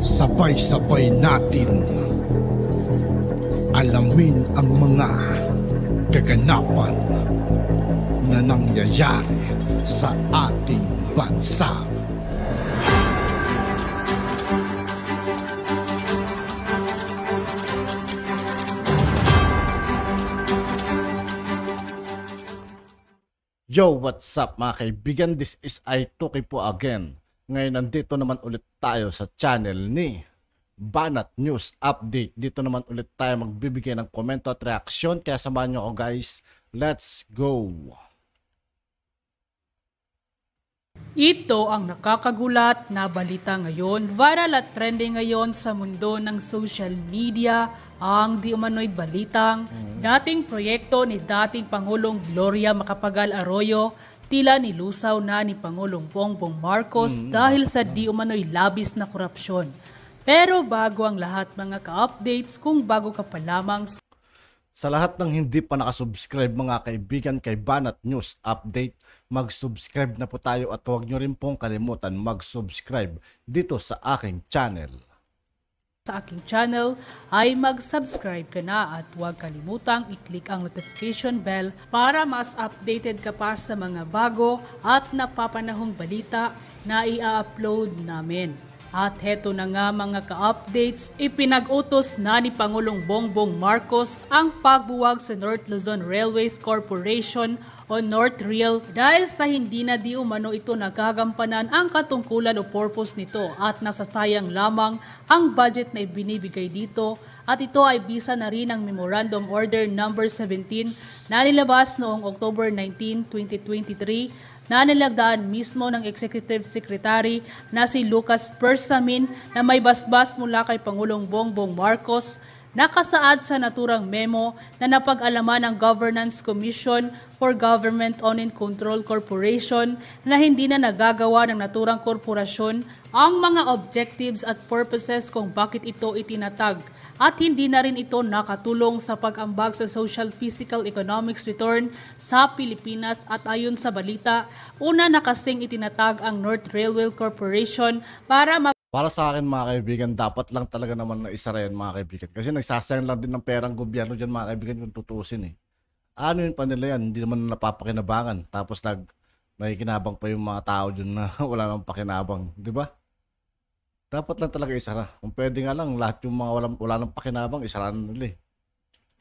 Sabay-sabay natin alamin ang mga kaganapan na nangyayari sa ating bansa. Yo, what's up mga kaibigan? This is Itoki po again. Ngayon nandito naman ulit tayo sa channel ni Banat News Update. Dito naman ulit tayo magbibigay ng komento at reaksyon. Kaya samahan nyo ako guys. Let's go! Ito ang nakakagulat na balita ngayon. Viral at trending ngayon sa mundo ng social media ang di umano'y balitang dating proyekto ni dating Pangulong Gloria Macapagal Arroyo tila nilusaw na ni Pangulong Bongbong Marcos dahil sa di umano'y labis na korupsyon. Pero bago ang lahat mga ka-updates, kung bago ka pa lamang sa lahat ng hindi pa nakasubscribe mga kaibigan kay Banat News Update, mag-subscribe na po tayo at huwag nyo rin pong kalimutan mag-subscribe dito sa aking channel. Sa aking channel ay mag-subscribe ka na at huwag kalimutang i-click ang notification bell para mas updated ka pa sa mga bago at napapanahong balita na i-upload namin. At heto na nga mga ka-updates, ipinag-utos na ni Pangulong Bongbong Marcos ang pagbuwag sa North Luzon Railways Corporation o NorthRail dahil sa hindi na di umano ito nagagampanan ang katungkulan o purpose nito at nasasayang lamang ang budget na ibinibigay dito at ito ay bisa na rin ng Memorandum Order No. 17 na nilabas noong October 19, 2023 na nilagdaan mismo ng Executive Secretary na si Lucas Bersamin na may basbas mula kay Pangulong Bongbong Marcos. Nakasaad sa naturang memo na napag-alaman ng Governance Commission for Government-Owned and Controlled Corporation na hindi na nagagawa ng naturang korporasyon ang mga objectives at purposes kung bakit ito itinatag. At hindi na rin ito nakatulong sa pag-ambag sa social physical economics return sa Pilipinas at ayon sa balita, una na kasing itinatag ang North Railway Corporation Para sa akin mga kaibigan, dapat lang talaga naman na isara yan mga kaibigan. Kasi nagsasayang lang din ng perang gobyerno dyan mga kaibigan kung tutusin eh. Ano yun pa nila yan? Hindi naman napapakinabangan. Tapos nakikinabang pa yung mga tao dyan na wala nang pakinabang. Di ba? Dapat lang talaga isara. Kung pwede nga lang, lahat yung mga wala nang pakinabang, isara na nila eh.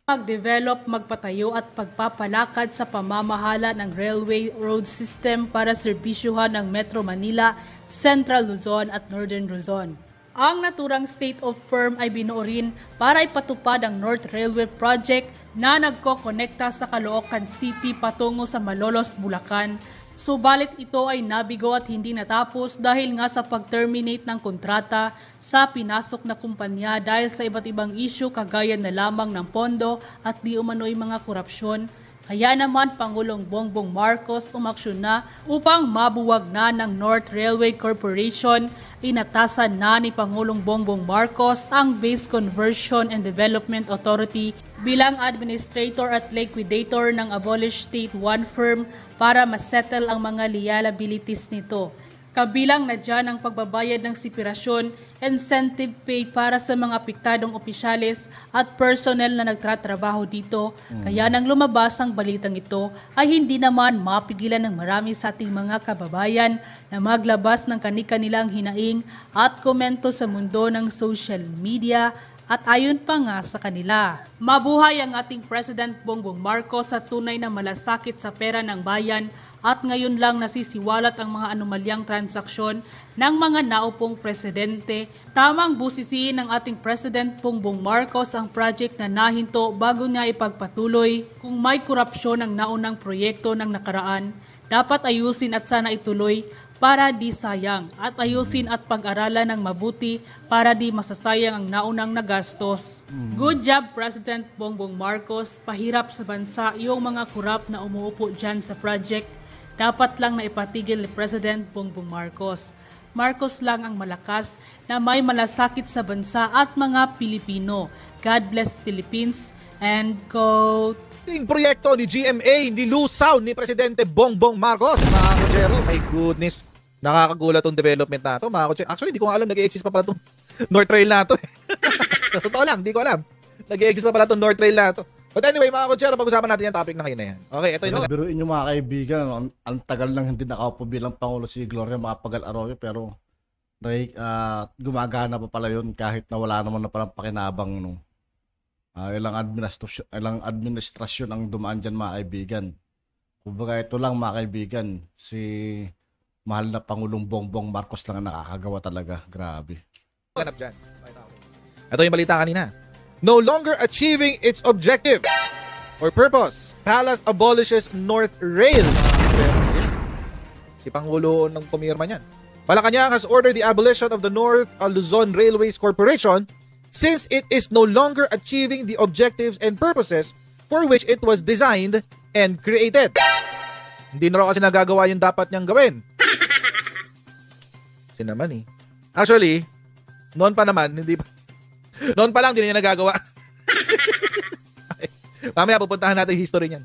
Mag-develop, magpatayo at pagpapalakad sa pamamahala ng railway road system para serbisyuhan ng Metro Manila, Central Luzon at Northern Luzon. Ang naturang state of firm ay binuo rin para ipatupad ang North Railway Project na nagkokonekta sa Caloocan City patungo sa Malolos, Bulacan. Subalit ito ay nabigo at hindi natapos dahil nga sa pag-terminate ng kontrata sa pinasok na kumpanya dahil sa iba't ibang issue kagaya na lamang ng pondo at di umano'y mga korupsyon. Kaya naman Pangulong Bongbong Marcos umaksyon na upang mabuwag na ng North Railway Corporation. Inatasan na ni Pangulong Bongbong Marcos ang Base Conversion and Development Authority bilang administrator at liquidator ng abolished State 1 firm para masettle ang mga liabilities nito. Kabilang na dyan ang pagbabayad ng sipirasyon, incentive pay para sa mga apektadong opisyales at personnel na nagtatrabaho dito. Kaya nang lumabas ang balitang ito ay hindi naman mapigilan ng marami sa ating mga kababayan na maglabas ng kani-kanilang hinaing at komento sa mundo ng social media. At ayon pa nga sa kanila, mabuhay ang ating President Bongbong Marcos sa tunay na malasakit sa pera ng bayan at ngayon lang nasisiwalat ang mga anomalyang transaksyon ng mga naupong presidente. Tamang busisiin ng ating President Bongbong Marcos ang project na nahinto bago niya ipagpatuloy. Kung may korupsyon ng naunang proyekto ng nakaraan, dapat ayusin at sana ituloy para di sayang at ayusin at pag-aralan ng mabuti para di masasayang ang naunang nagastos. Good job President Bongbong Marcos, pahirap sa bansa yung mga kurap na umuupo dyan sa project. Dapat lang na ipatigil ni President Bongbong Marcos. Marcos lang ang malakas na may malasakit sa bansa at mga Pilipino. God bless Philippines and quote. Yung proyekto ni GMA, nilusaw ni Presidente Bongbong Marcos. Mga kutsero, my goodness. Nakakagulat tong development na ito. Mga kutsero, actually, hindi ko nga alam nag-i-exist pa pala itong North Rail na to. Totoo lang, di ko alam. Nag-i-exist pa pala itong North Rail na to. But anyway, mga kutsero, pag-usapan natin yung topic na ngayon na yan. Okay, ito yung... Biruin nyo mga kaibigan, ang tagal nang hindi nakaupo bilang Pangulo si Gloria Macapagal Arroyo, pero gumagana pa pala yun kahit na wala naman na palang pakinabang no. Ilang administrasyon ang dumaan dyan mga kaibigan. Kumbaga ito lang mga kaibigan, si mahal na Pangulong Bongbong Marcos lang ang nakakagawa talaga. Grabe. Ganap dyan. Ito yung balita kanina. No longer achieving its objective or purpose, Palace abolishes North Rail. Si Pangulo ng pumirma niyan. Malacanang has ordered the abolition of the North Luzon Railways Corporation since it is no longer achieving the objectives and purposes for which it was designed and created. Hindi na raw kasi nagagawa yung dapat niyang gawin. Kasi naman eh. Actually, noon pa naman, hindi pa. Noon pa lang, hindi niya nagagawa. Mamaya pupuntahan natin yung history niyan.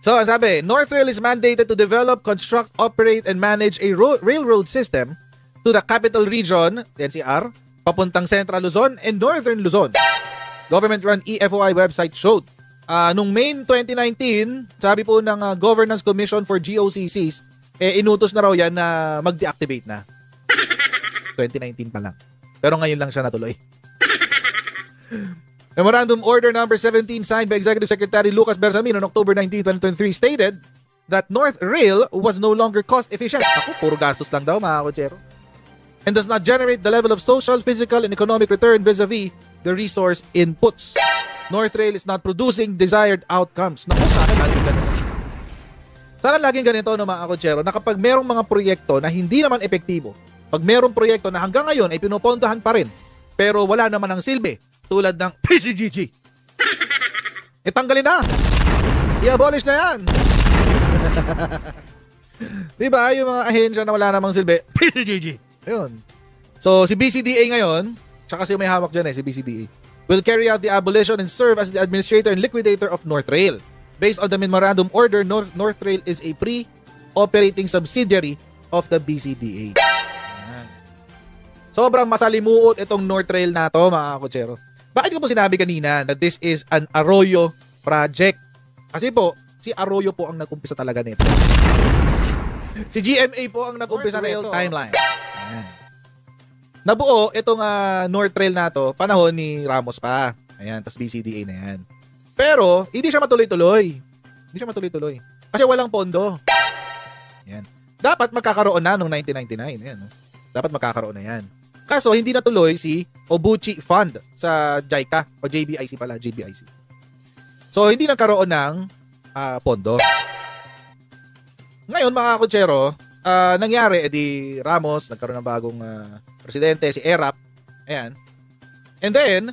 So, ang sabi, North Rail is mandated to develop, construct, operate, and manage a railroad system to the capital region, NCR, papuntang Central Luzon and Northern Luzon. Government-run EFOI website showed. Nung May 2019, sabi po ng Governance Commission for GOCCs, inutos na raw yan na mag-deactivate na. 2019 pa lang. Pero ngayon lang siya natuloy. Memorandum Order number 17 signed by Executive Secretary Lucas Bersamin on October 19, 2023 stated that North Rail was no longer cost efficient. Ako, puro gastos lang daw mga kutsero. And does not generate the level of social, physical, and economic return vis-a-vis the resource inputs. North Rail is not producing desired outcomes. Naku, sana laging ganito. Sana laging ganito no, mga kutsero, na kapag merong mga proyekto na hindi naman epektibo, pag merong proyekto na hanggang ngayon ay pinupondahan pa rin, pero wala naman ang silbi, tulad ng PCGG. Itanggalin na. I-abolish na yan. Diba? Yung mga ahensya na wala namang silbi, PCGG. Ayun. So, si BCDA ngayon, tsaka si may hawak dyan si BCDA, will carry out the abolition and serve as the administrator and liquidator of North Rail. Based on the Memorandum Order, North Rail is a pre-operating subsidiary of the BCDA. Sobrang masalimuot itong North Rail na to, mga kutsero. Bakit ko po sinabi kanina na this is an Arroyo project? Kasi po, si Arroyo po ang nag-umpisa talaga nito. Si GMA po ang nag-umpisa nito. Timeline. Ayan. Nabuo itong North Rail na to, panahon ni Ramos pa. Ayan, tas BCDA na yan. Pero, hindi siya matuloy-tuloy. Kasi walang pondo. Ayan. Dapat magkakaroon na noong 1999. Ayan, no? Dapat magkakaroon na yan. Kaso, hindi natuloy si Obuchi Fund sa JICA o JBIC pala, JBIC. So, hindi nagkaroon ng pondo. Ngayon, mga kutsero, nangyari, edi Ramos, nagkaroon ng bagong presidente, si Erap. Ayan. And then,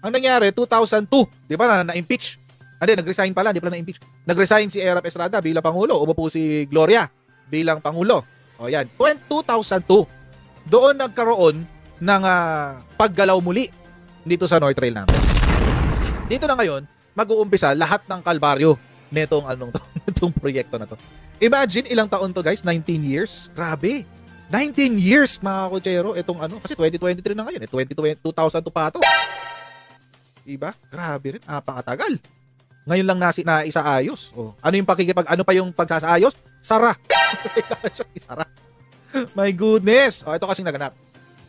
ang nangyari, 2002, di ba, na-impeach. Hindi, nag-resign pala, di pala na-impeach. Nag-resign si Erap Estrada bilang Pangulo. Umupo si Gloria bilang Pangulo. O yan, 2002. Doon nagkaroon ng paggalaw muli dito sa North Rail natin. Dito na ngayon, mag-uumpisa lahat ng kalbaryo nitong itong proyekto na to. Imagine ilang taon to guys, 19 years. Grabe. 19 years mga kutsero itong kasi 2023 na ngayon, 2002 pa to. Diba? Grabe rin, napakatagal. Ngayon lang naisaayos. Oh, ano pa yung pagsasaayos? Sara. Isara. My goodness. Oh, ito kasing naganap.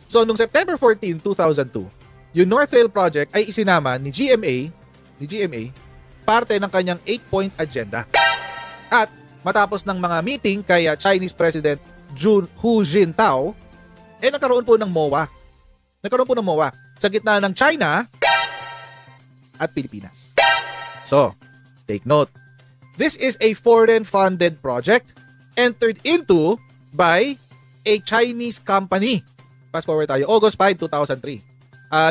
So, nung September 14, 2002, yung North Rail Project ay isinama ni GMA, parte ng kanyang 8-point agenda. At matapos ng mga meeting kay Chinese President Hu Jintao, nagkaroon po ng MOA. Sa gitna ng China at Pilipinas. So, take note. This is a foreign-funded project entered into by a Chinese company. Fast forward tayo. August 5, 2003.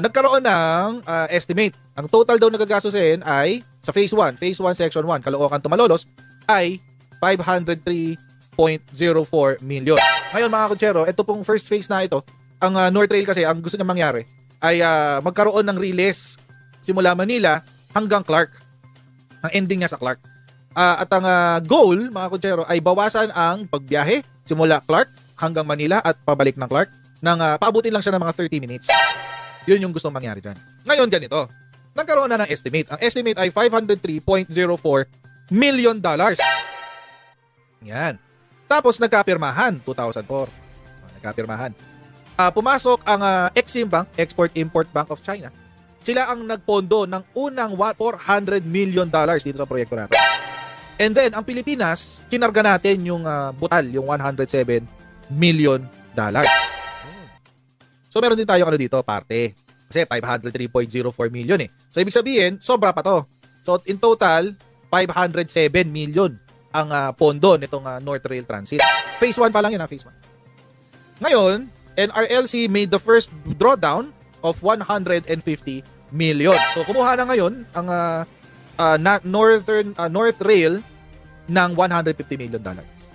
Nagkaroon ng estimate. Ang total daw nagagastusin ay sa Phase 1, Section 1, Caloocan to Malolos, ay 503.04 million. Ngayon mga kutsero, ito pong first phase na ito, ang North Rail kasi, ang gusto niya mangyari, ay magkaroon ng release simula Manila hanggang Clark. Ang ending niya sa Clark. At ang goal, mga kutsero, ay bawasan ang pagbiyahe simula Clark hanggang Manila at pabalik ng Clark paabutin lang siya ng mga 30 minutes. Yun yung gustong mangyari dyan. Ngayon, ganito. Nagkaroon na ng estimate. Ang estimate ay $503.04 million. Yan. Tapos, nagkapirmahan, 2004. Nagkapirmahan. Pumasok ang Exim Bank, Export-Import Bank of China. Sila ang nagpondo ng unang $400 million dito sa proyekto natin. And then, ang Pilipinas, kinarga natin yung butal, yung $107 million. So, meron din tayo dito, parte. Kasi 503.04 million eh. So, ibig sabihin, sobra pa to. So, in total, 507 million ang pondo nitong North Rail Transit. Phase 1 pa lang yun, Phase 1. Ngayon, NRLC made the first drawdown of 150 million. So, kumuha na ngayon ang North Rail ng $150 million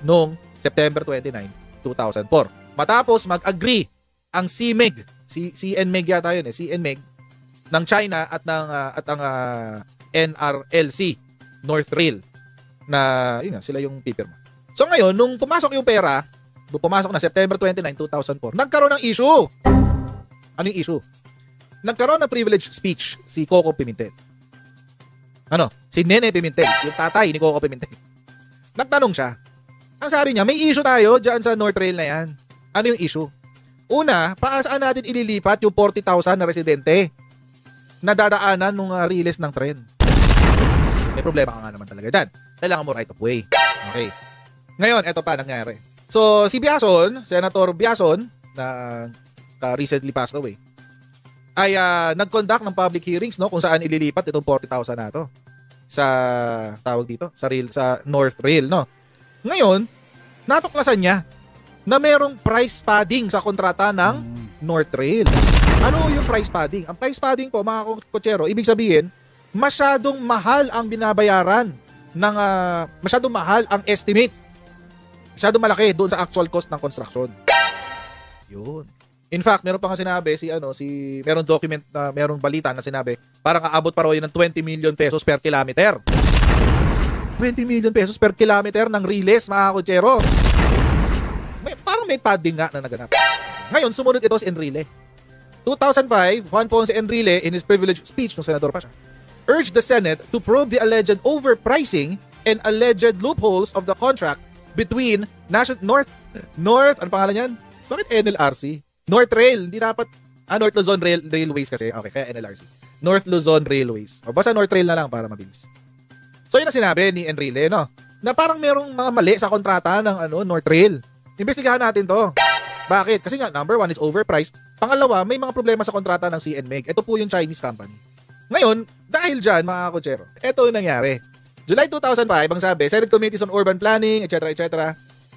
noong September 29, 2004. Matapos mag-agree ang CNMEG yata yun CNMEG ng China at ang NRLC, North Rail, na yun nga, sila yung pipirma. So ngayon, nung pumasok yung pera, pumasok na September 29, 2004, nagkaroon ng issue. Ano yung issue? Nagkaroon ng privilege speech si Coco Pimentel. Si Nene Pimentel, yung tatay ni Coco Pimentel. Nagtanong siya. Ang sabi niya, may issue tayo dyan sa North Rail na yan. Ano yung issue? Una, paasaan natin ililipat yung 40,000 na residente na dadaanan nung release ng tren? May problema ka nga naman talaga dyan. Kailangan mo right of way. Okay. Ngayon, eto pa nangyari. So, si Biason, Senator Biason, na recently passed away, ay nag-conduct ng public hearings kung saan ililipat itong 40,000 na to sa tawag dito, sa North Rail, no. Ngayon, natuklasan niya na merong price padding sa kontrata ng North Rail. Ano yung price padding? Ang price padding po, mga kotsero, ibig sabihin, masyadong mahal ang binabayaran ng masyadong mahal ang estimate. Masyadong malaki doon sa actual cost ng construction. Yun. In fact, meron pa nga sinabi merong document na merong balita na sinabi, parang aabot pa raw yun ng 20 million pesos per kilometer. 20 million pesos per kilometer ng release, mga kotsero. Parang may padding nga na naganap. Ngayon, sumunod ito si Enrile. 2005, Juan Ponce Enrile, in his privileged speech, nung senador pa siya, urged the Senate to probe the alleged overpricing and alleged loopholes of the contract between North, ano pangalan yan? Bakit NLRC? North Rail, hindi dapat, North Luzon Railways kasi, okay, kaya NLRC. North Luzon Railways. O, basta North Rail na lang para mabilis. So, yun ang sinabi ni Enrile, no? Na parang merong mga mali sa kontrata ng North Rail. Imbestigahan natin to. Bakit? Kasi nga, number 1 is overpriced. Pangalawa, may mga problema sa kontrata ng CNMEG. Ito po yung Chinese company. Ngayon, dahil dyan, mga kotsero, ito yung nangyari. July 2005, ang sabi, Senate Committees on Urban Planning, etc.,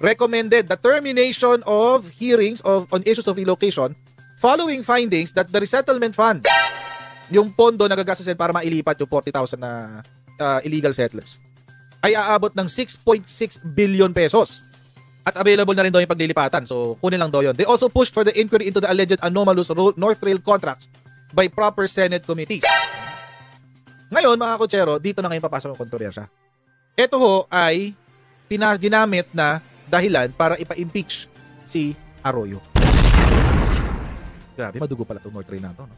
recommended the termination of hearings on issues of relocation following findings that the resettlement fund, yung pondo na gagastusin para mailipat yung 40,000 na illegal settlers, ay aabot ng 6.6 billion pesos. At available na rin daw yung paglilipatan. So, kunin lang daw yun. They also pushed for the inquiry into the alleged anomalous North Rail contracts by proper Senate committees. Ngayon, mga kotsero, dito na ngayon papasok ang kontrobersya. Ito ho ay ginamit na dahilan para ipa-impeach si Arroyo. Grabe, madugo pala itong North Rail na ito. No?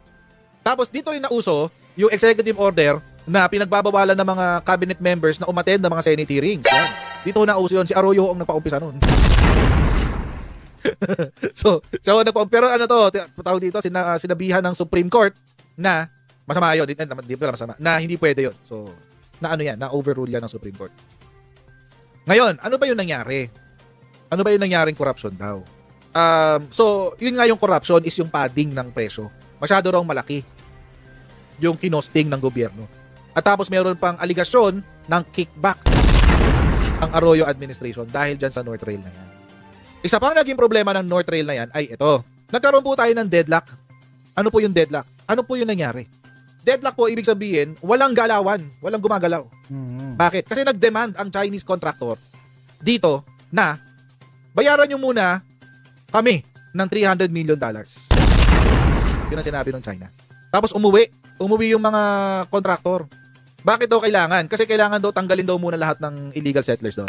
Tapos, dito rin nauso yung executive order na pinagbabawalan ng mga cabinet members na umattend ng mga Senate hearings. Yan. Dito na uso yun. Si Arroyo ang nagpa-umpisa nun. So, siya ang nagpa-umpisa. Pero tawag dito, sinabihan ng Supreme Court na masama yun. Hindi pala masama. Na hindi pwede yun. So, na-overrule yan ng Supreme Court. Ngayon, ano ba yung nangyari? Ano ba yung nangyaring corruption daw? So, yun nga yung corruption is yung padding ng presyo. Masyado raw malaki yung kinosting ng gobyerno. At tapos meron pang aligasyon ng kickback ang Arroyo administration dahil dyan sa North Rail na yan. Isa pang naging problema ng North Rail na yan ay ito. Nagkaroon po tayo ng deadlock. Ano po yung deadlock? Ano po yung nangyari? Deadlock po, ibig sabihin, walang galawan, walang gumagalaw. Bakit? Kasi nag-demand ang Chinese contractor dito na bayaran nyo muna kami ng $300 million. Yun ang sinabi ng China. Tapos umuwi yung mga contractor. Bakit daw kailangan? Kasi kailangan daw tanggalin daw muna lahat ng illegal settlers daw.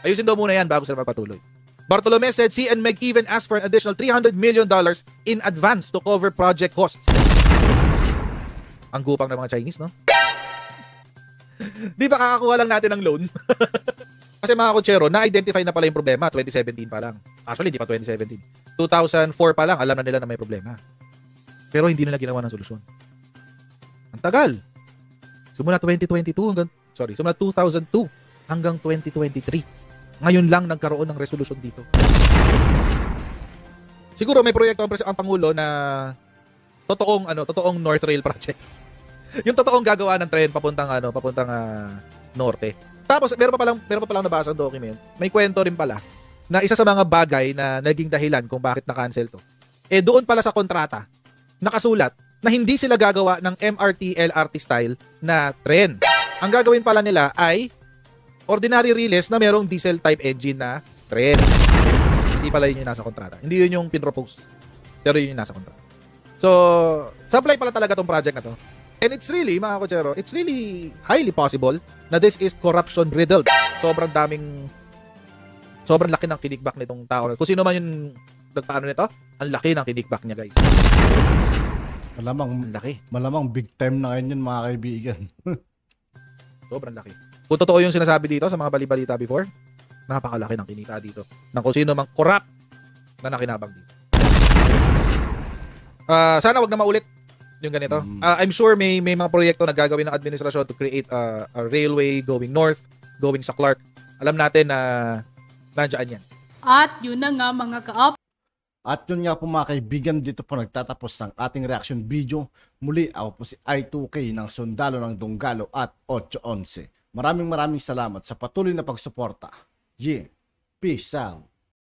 Ayusin daw muna yan bago sila magpatuloy. Bartolome said CNMEG even asked for an additional $300 million in advance to cover project costs. Ang gupang ng mga Chinese, no? Di ba kakakuha lang natin ng loan? Kasi mga kutsero, na-identify na pala yung problema 2017 pa lang. Actually, di pa 2017. 2004 pa lang, alam na nila na may problema. Pero hindi nila ginawa ng solusyon. Ang tagal. Simula 2002 hanggang 2023. Ngayon lang nagkaroon ng resolusyon dito. Siguro may proyekto ang Pangulo na totoong North Rail project. Yung totoong gagawa ng tren papuntang norte. Tapos meron pa palang nabasa ang document. May kwento rin pala na isa sa mga bagay na naging dahilan kung bakit na-cancel to. Doon pala sa kontrata nakasulat na hindi sila gagawa ng MRT LRT style na tren. Ang gagawin pala nila ay ordinary relays na merong diesel type engine na tren. Hindi pala yun yung nasa kontrata. Hindi yun yung pinropose. Pero yun yung nasa kontrata. So, supply pala talaga tong project na to. And it's really, mga kutsero, it's really highly possible na this is corruption riddled. Sobrang laki ng kinikbak nitong tao. Kung sino man yung nagpaano nito, ang laki ng kinikbak niya, guys. Malamang big time na ngayon yun, mga kaibigan. Sobrang laki. Kung totoo yung sinasabi dito sa mga balibalita before, napakalaki ng kinita dito. Ng kung sino mang corrupt na nakinabang dito. Sana wag na maulit yung ganito. I'm sure may mga proyekto na gagawin ng administrasyon to create a railway going north, going sa Clark. Alam natin na nandiyan yan. At yun na nga mga ka-up. At yun nga po mga kaibigan, dito po nagtatapos ang ating reaction video. Muli ako po si I2K ng Sundalo ng Dunggalo at 811. Maraming salamat sa patuloy na pagsuporta. Yeah. Peace out.